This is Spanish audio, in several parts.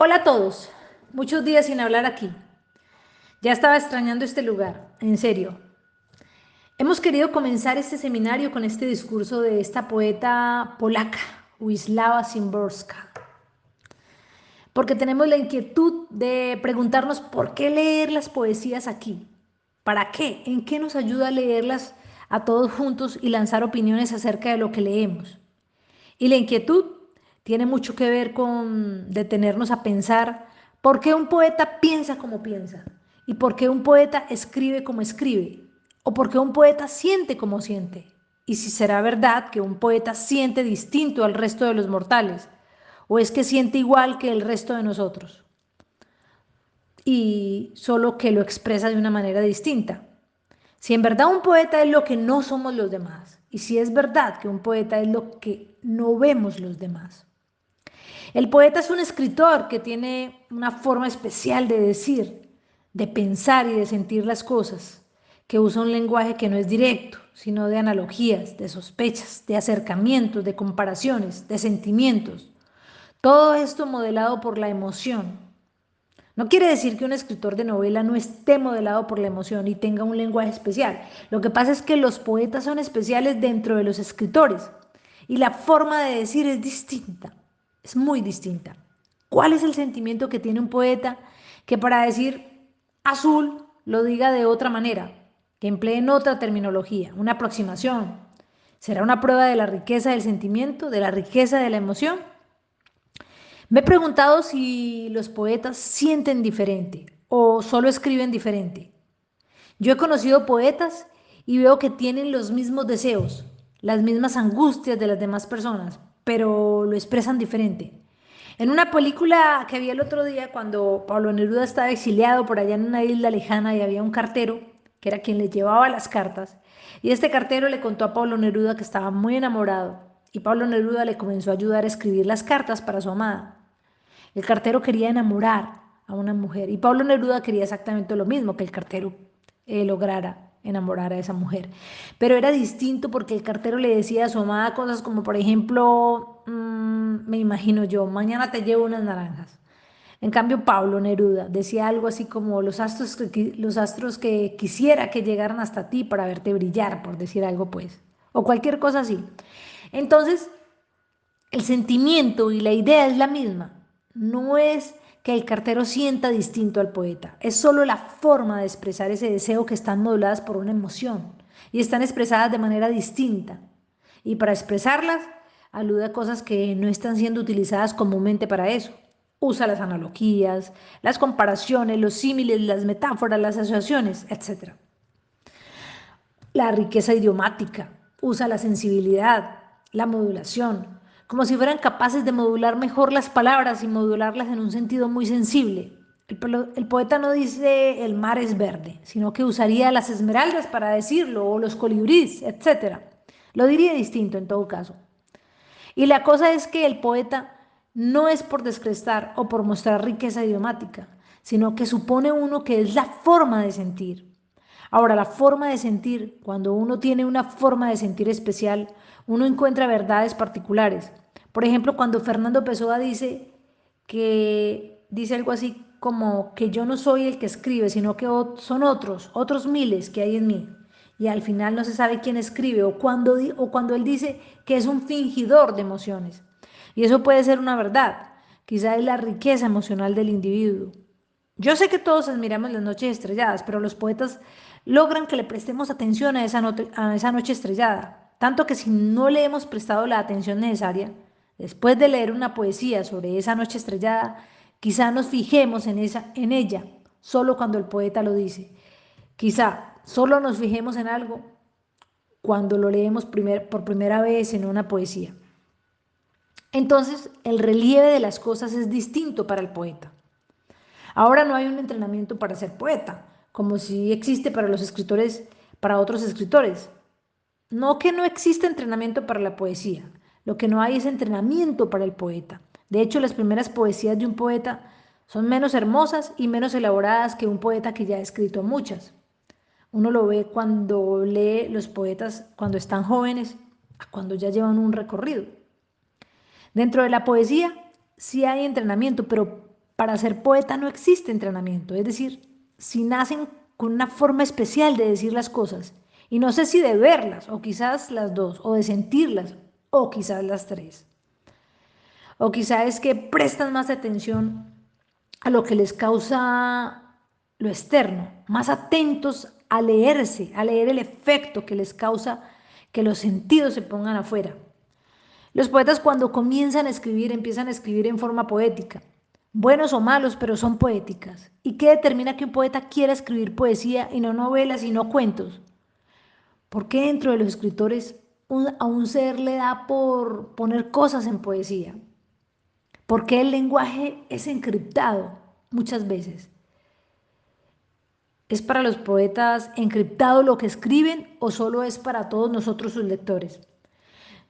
Hola a todos, muchos días sin hablar aquí. Ya estaba extrañando este lugar, en serio. Hemos querido comenzar este seminario con este discurso de esta poeta polaca, Wisława Szymborska, porque tenemos la inquietud de preguntarnos por qué leer las poesías aquí. ¿Para qué? ¿En qué nos ayuda a leerlas a todos juntos y lanzar opiniones acerca de lo que leemos? Y la inquietud tiene mucho que ver con detenernos a pensar por qué un poeta piensa como piensa y por qué un poeta escribe como escribe o por qué un poeta siente como siente. Y si será verdad que un poeta siente distinto al resto de los mortales o es que siente igual que el resto de nosotros y solo que lo expresa de una manera distinta. Si en verdad un poeta es lo que no somos los demás y si es verdad que un poeta es lo que no vemos los demás. El poeta es un escritor que tiene una forma especial de decir, de pensar y de sentir las cosas, que usa un lenguaje que no es directo, sino de analogías, de sospechas, de acercamientos, de comparaciones, de sentimientos. Todo esto modelado por la emoción. No quiere decir que un escritor de novela no esté modelado por la emoción y tenga un lenguaje especial. Lo que pasa es que los poetas son especiales dentro de los escritores y la forma de decir es distinta, es muy distinta. ¿Cuál es el sentimiento que tiene un poeta que para decir azul lo diga de otra manera, que empleen otra terminología, una aproximación? ¿Será una prueba de la riqueza del sentimiento, de la riqueza de la emoción? Me he preguntado si los poetas sienten diferente o solo escriben diferente. Yo he conocido poetas y veo que tienen los mismos deseos, las mismas angustias de las demás personas, pero lo expresan diferente. En una película que vi el otro día, cuando Pablo Neruda estaba exiliado por allá en una isla lejana y había un cartero, que era quien le llevaba las cartas, y este cartero le contó a Pablo Neruda que estaba muy enamorado, y Pablo Neruda le comenzó a ayudar a escribir las cartas para su amada. El cartero quería enamorar a una mujer y Pablo Neruda quería exactamente lo mismo, que el cartero lograra enamorar a esa mujer. Pero era distinto porque el cartero le decía a su amada cosas como, por ejemplo, me imagino yo, mañana te llevo unas naranjas. En cambio, Pablo Neruda decía algo así como los astros que quisiera que llegaran hasta ti para verte brillar, por decir algo, pues, o cualquier cosa así. Entonces, el sentimiento y la idea es la misma. No es que el cartero sienta distinto al poeta, es solo la forma de expresar ese deseo que están moduladas por una emoción y están expresadas de manera distinta. Y para expresarlas, alude a cosas que no están siendo utilizadas comúnmente para eso. Usa las analogías, las comparaciones, los símiles, las metáforas, las asociaciones, etcétera. La riqueza idiomática, usa la sensibilidad, la modulación, como si fueran capaces de modular mejor las palabras y modularlas en un sentido muy sensible. El poeta no dice el mar es verde, sino que usaría las esmeraldas para decirlo, o los colibríes, etc. Lo diría distinto en todo caso. Y la cosa es que el poeta no es por descrestar o por mostrar riqueza idiomática, sino que supone uno que es la forma de sentir. Ahora, la forma de sentir, cuando uno tiene una forma de sentir especial, uno encuentra verdades particulares. Por ejemplo, cuando Fernando Pessoa dice algo así como que yo no soy el que escribe, sino que son otros miles que hay en mí. Y al final no se sabe quién escribe o cuando él dice que es un fingidor de emociones. Y eso puede ser una verdad. Quizá es la riqueza emocional del individuo. Yo sé que todos admiramos las noches estrelladas, pero los poetas logran que le prestemos atención a esa noche estrellada, tanto que si no le hemos prestado la atención necesaria, después de leer una poesía sobre esa noche estrellada, quizá nos fijemos en ella, solo cuando el poeta lo dice. Quizá solo nos fijemos en algo cuando lo leemos por primera vez en una poesía. Entonces, el relieve de las cosas es distinto para el poeta. Ahora no hay un entrenamiento para ser poeta, como si existe para los escritores, para otros escritores. No que no existe entrenamiento para la poesía, lo que no hay es entrenamiento para el poeta. De hecho, las primeras poesías de un poeta son menos hermosas y menos elaboradas que un poeta que ya ha escrito muchas. Uno lo ve cuando lee los poetas cuando están jóvenes, a cuando ya llevan un recorrido. Dentro de la poesía sí hay entrenamiento, pero para ser poeta no existe entrenamiento, es decir, si nacen con una forma especial de decir las cosas, y no sé si de verlas, o quizás las dos, o de sentirlas, o quizás las tres, o quizás es que prestan más atención a lo que les causa lo externo, más atentos a leerse, a leer el efecto que les causa que los sentidos se pongan afuera. Los poetas cuando comienzan a escribir, empiezan a escribir en forma poética, buenos o malos, pero son poéticas. ¿Y qué determina que un poeta quiera escribir poesía y no novelas y no cuentos? ¿Por qué dentro de los escritores a un ser le da por poner cosas en poesía? ¿Por qué el lenguaje es encriptado muchas veces? ¿Es para los poetas encriptado lo que escriben o solo es para todos nosotros sus lectores?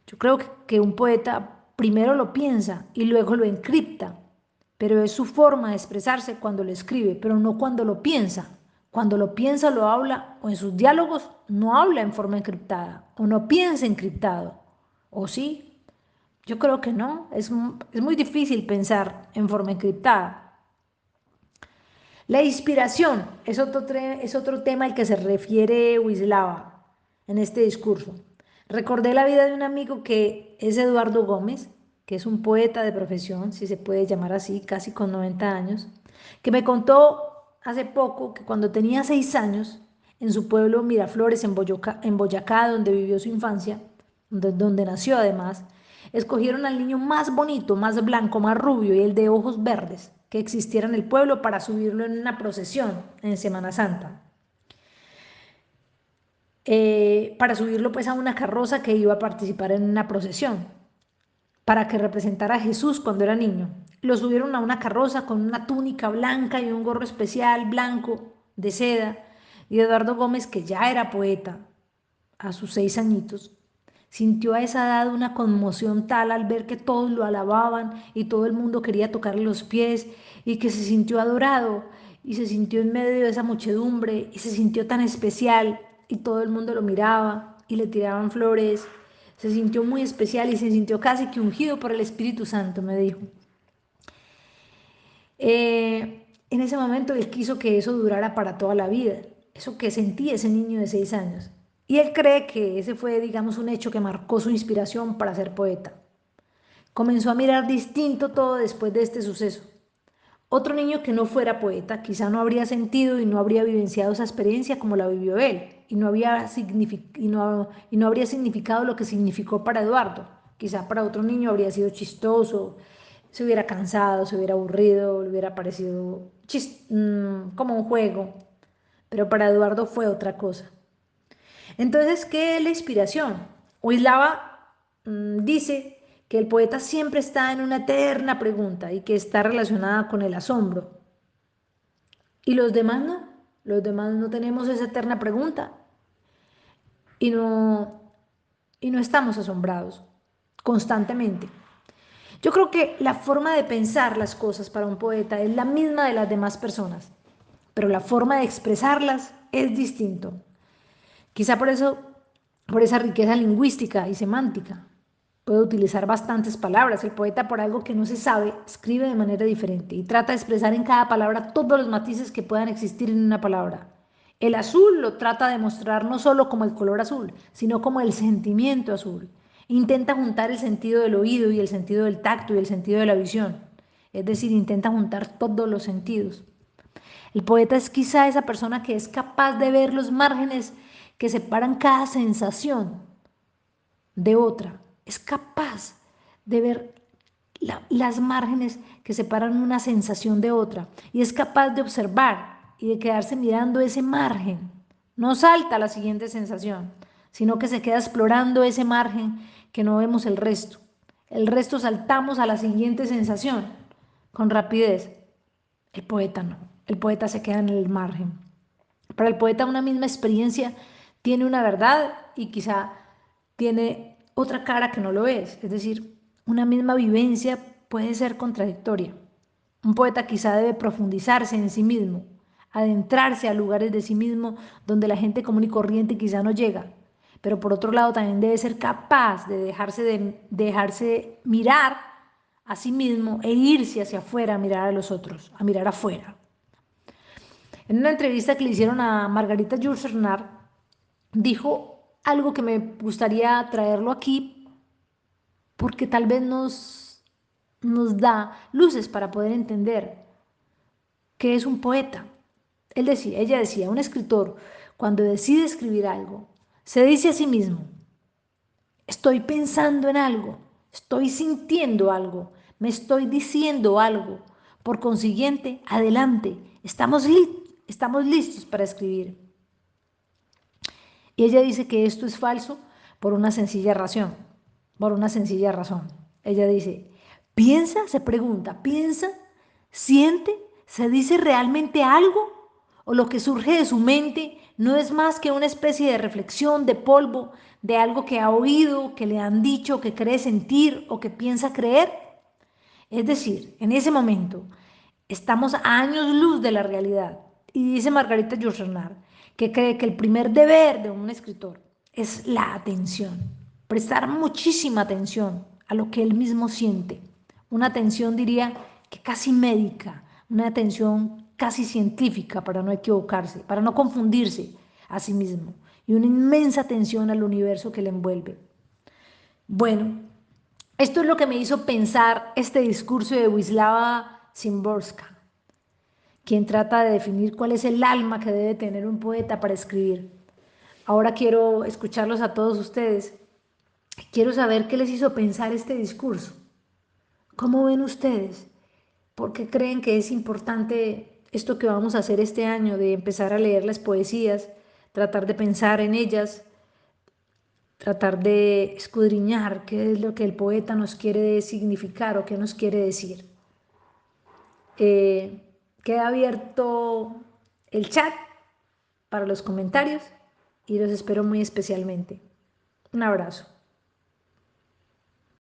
Yo creo que un poeta primero lo piensa y luego lo encripta, pero es su forma de expresarse cuando lo escribe, pero no cuando lo piensa. Cuando lo piensa lo habla o en sus diálogos no habla en forma encriptada o no piensa encriptado. ¿O sí? Yo creo que no. Es muy difícil pensar en forma encriptada. La inspiración es otro tema al que se refiere Wisława en este discurso. Recordé la vida de un amigo que es Eduardo Gómez, que es un poeta de profesión, si se puede llamar así, casi con 90 años, que me contó hace poco que cuando tenía 6 años, en su pueblo Miraflores, en Boyacá, donde vivió su infancia, donde nació además, escogieron al niño más bonito, más blanco, más rubio y el de ojos verdes que existiera en el pueblo para subirlo en una procesión en Semana Santa. Para subirlo pues a una carroza que iba a participar en una procesión, para que representara a Jesús cuando era niño. Lo subieron a una carroza con una túnica blanca y un gorro especial blanco de seda. Y Eduardo Gómez, que ya era poeta a sus 6 añitos, sintió a esa edad una conmoción tal al ver que todos lo alababan y todo el mundo quería tocarle los pies y que se sintió adorado y se sintió en medio de esa muchedumbre y se sintió tan especial y todo el mundo lo miraba y le tiraban flores. Se sintió muy especial y se sintió casi que ungido por el Espíritu Santo, me dijo. En ese momento él quiso que eso durara para toda la vida, eso que sentía ese niño de 6 años. Y él cree que ese fue, digamos, un hecho que marcó su inspiración para ser poeta. Comenzó a mirar distinto todo después de este suceso. Otro niño que no fuera poeta quizá no habría sentido y no habría vivenciado esa experiencia como la vivió él, y no habría significado lo que significó para Eduardo. Quizá para otro niño habría sido chistoso, se hubiera cansado, se hubiera aburrido, le hubiera parecido como un juego, pero para Eduardo fue otra cosa. Entonces, ¿qué es la inspiración? Wisława dice que el poeta siempre está en una eterna pregunta y que está relacionada con el asombro. Y los demás no tenemos esa eterna pregunta y y no estamos asombrados constantemente. Yo creo que la forma de pensar las cosas para un poeta es la misma de las demás personas, pero la forma de expresarlas es distinto. Quizá por eso, por esa riqueza lingüística y semántica, puede utilizar bastantes palabras. El poeta, por algo que no se sabe, escribe de manera diferente y trata de expresar en cada palabra todos los matices que puedan existir en una palabra. El azul lo trata de mostrar no solo como el color azul, sino como el sentimiento azul. Intenta juntar el sentido del oído y el sentido del tacto y el sentido de la visión. Es decir, intenta juntar todos los sentidos. El poeta es quizá esa persona que es capaz de ver los márgenes que separan cada sensación de otra. Es capaz de ver las márgenes que separan una sensación de otra. Y es capaz de observar y de quedarse mirando ese margen. No salta a la siguiente sensación, sino que se queda explorando ese margen que no vemos el resto. El resto saltamos a la siguiente sensación con rapidez. El poeta no. El poeta se queda en el margen. Para el poeta una misma experiencia tiene una verdad y quizá tiene otra cara que no lo es decir, una misma vivencia puede ser contradictoria. Un poeta quizá debe profundizarse en sí mismo, adentrarse a lugares de sí mismo donde la gente común y corriente quizá no llega, pero por otro lado también debe ser capaz de dejarse mirar a sí mismo e irse hacia afuera a mirar a los otros, a mirar afuera. En una entrevista que le hicieron a Margarita Yourcenar, dijo algo que me gustaría traerlo aquí porque tal vez nos da luces para poder entender qué es un poeta. Ella decía, un escritor, cuando decide escribir algo, se dice a sí mismo, estoy pensando en algo, estoy sintiendo algo, me estoy diciendo algo. Por consiguiente, adelante, estamos listos para escribir. Y ella dice que esto es falso por una sencilla razón, Ella dice, piensa, se pregunta, piensa, siente, se dice realmente algo o lo que surge de su mente no es más que una especie de reflexión, de polvo, de algo que ha oído, que le han dicho, que cree sentir o que piensa creer. Es decir, en ese momento estamos a años luz de la realidad. Y dice Margarita Yourcenar que cree que el primer deber de un escritor es la atención, prestar muchísima atención a lo que él mismo siente. Una atención, diría, que casi médica, una atención casi científica para no equivocarse, para no confundirse a sí mismo. Y una inmensa atención al universo que le envuelve. Bueno, esto es lo que me hizo pensar este discurso de Wisława Szymborska, quien trata de definir cuál es el alma que debe tener un poeta para escribir. Ahora quiero escucharlos a todos ustedes. Quiero saber qué les hizo pensar este discurso. ¿Cómo ven ustedes? ¿Por qué creen que es importante esto que vamos a hacer este año, de empezar a leer las poesías, tratar de pensar en ellas, tratar de escudriñar qué es lo que el poeta nos quiere significar o qué nos quiere decir? Queda abierto el chat para los comentarios y los espero muy especialmente. Un abrazo.